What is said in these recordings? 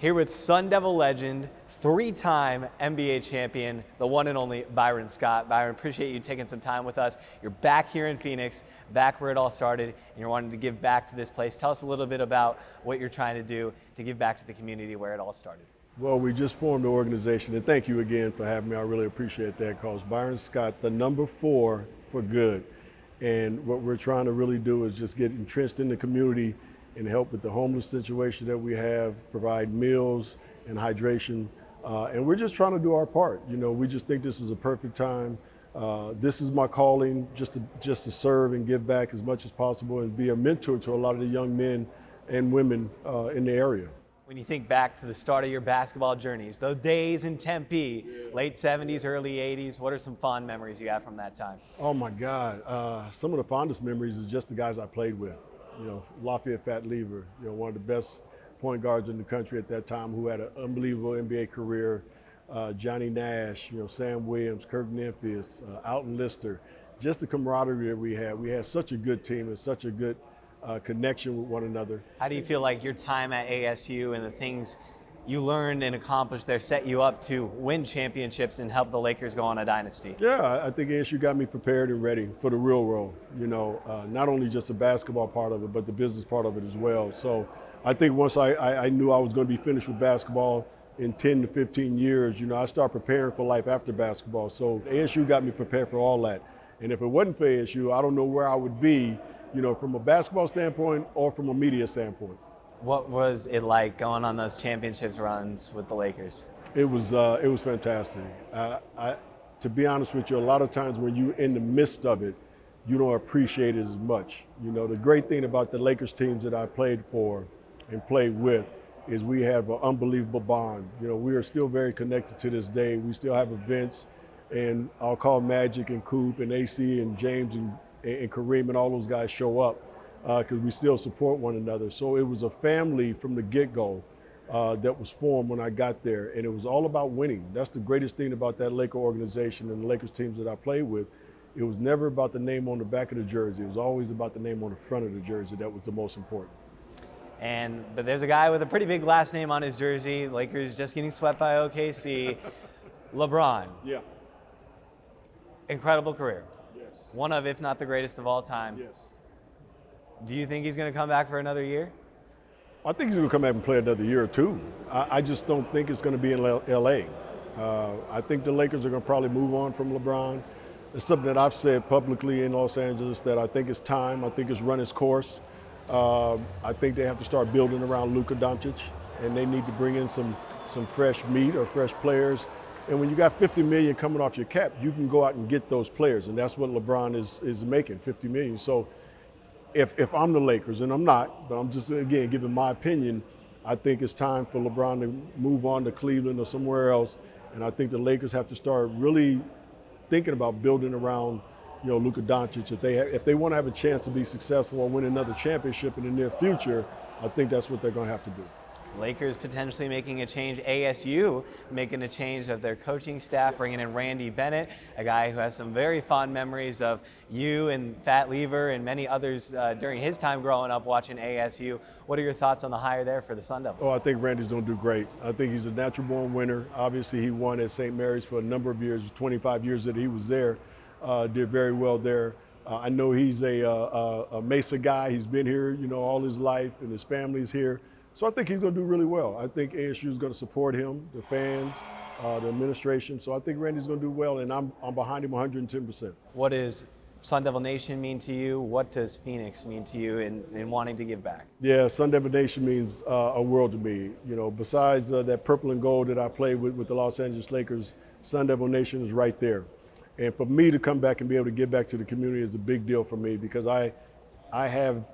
Here with Sun Devil legend, three-time NBA champion, the one and only Byron Scott. Byron, appreciate you taking some time with us. You're back here in Phoenix, back where it all started, and you're wanting to give back to this place. Tell us a little bit about what you're trying to do to give back to the community where it all started. Well, we just formed the organization, and thank you again for having me. I really appreciate that, because Byron Scott, the number 4 for good. And what we're trying to really do is just get entrenched in the community and help with the homeless situation that we have, provide meals and hydration. And we're just trying to do our part. You know, we just think this is a perfect time. This is my calling, just to serve and give back as much as possible and be a mentor to a lot of the young men and women in the area. When you think back to the start of your basketball journeys, those days in Tempe, late 70s, early 80s, what are some fond memories you have from that time? Oh my God, some of the fondest memories is just the guys I played with. You know, Lafayette Fat Lever, you know, one of the best point guards in the country at that time, who had an unbelievable NBA career. Johnny Nash, you know, Sam Williams, Kirk Nimphius, Alton Lister. Just the camaraderie that we had. We had such a good team and such a good connection with one another. How do you feel like your time at ASU and the things you learned and accomplished there set you up to win championships and help the Lakers go on a dynasty? Yeah, I think ASU got me prepared and ready for the real world. You know, not only just the basketball part of it, but the business part of it as well. So I think once I knew I was going to be finished with basketball in 10 to 15 years, you know, I started preparing for life after basketball. So ASU got me prepared for all that. And if it wasn't for ASU, I don't know where I would be, you know, from a basketball standpoint or from a media standpoint. What was it like going on those championships runs with the Lakers? It was fantastic. To be honest with you, a lot of times when you're in the midst of it, you don't appreciate it as much. You know, the great thing about the Lakers teams that I played for and played with is we have an unbelievable bond. You know, we are still very connected to this day. We still have events, and I'll call Magic and Coop and AC and James and Kareem and all those guys show up because we still support one another. So it was a family from the get-go that was formed when I got there, and it was all about winning. That's the greatest thing about that Laker organization and the Lakers teams that I played with. It was never about the name on the back of the jersey. It was always about the name on the front of the jersey that was the most important. But there's a guy with a pretty big last name on his jersey. Lakers just getting swept by OKC. LeBron. Yeah. Incredible career. Yes. One of, if not the greatest of all time. Yes. Do you think he's going to come back for another year? I think he's going to come back and play another year or two. I just don't think it's going to be in LA. I think the Lakers are going to probably move on from LeBron. It's something that I've said publicly in Los Angeles, that I think it's time. I think it's run its course. I think they have to start building around Luka Doncic, and they need to bring in some fresh meat or fresh players. And when you got $50 million coming off your cap, you can go out and get those players, and that's what LeBron is making, $50 million. So if I'm the Lakers, and I'm not, but I'm just, again, giving my opinion, I think it's time for LeBron to move on to Cleveland or somewhere else, and I think the Lakers have to start really thinking about building around, you know, Luka Doncic. If they want to have a chance to be successful or win another championship in the near future, I think that's what they're going to have to do. Lakers potentially making a change, ASU making a change of their coaching staff, bringing in Randy Bennett, a guy who has some very fond memories of you and Fat Lever and many others during his time growing up watching ASU. What are your thoughts on the hire there for the Sun Devils? Oh, I think Randy's going to do great. I think he's a natural-born winner. Obviously, he won at St. Mary's for a number of years, 25 years that he was there, did very well there. I know he's a Mesa guy. He's been here, you know, all his life, and his family's here. So I think he's going to do really well. I think ASU is going to support him, the fans, the administration. So I think Randy's going to do well, and I'm behind him 110%. What does Sun Devil Nation mean to you? What does Phoenix mean to you in wanting to give back? Yeah, Sun Devil Nation means a world to me. You know, besides that purple and gold that I played with the Los Angeles Lakers, Sun Devil Nation is right there. And for me to come back and be able to give back to the community is a big deal for me, because I have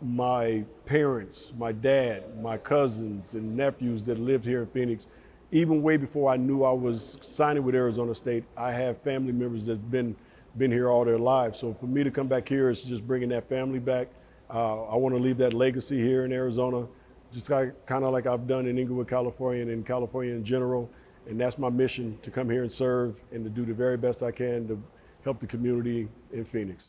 my parents, my dad, my cousins and nephews that lived here in Phoenix. Even way before I knew I was signing with Arizona State, I have family members that's been here all their lives. So for me to come back here is just bringing that family back. I want to leave that legacy here in Arizona, just kind of like I've done in Inglewood, California, and in California in general. And that's my mission, to come here and serve and to do the very best I can to help the community in Phoenix.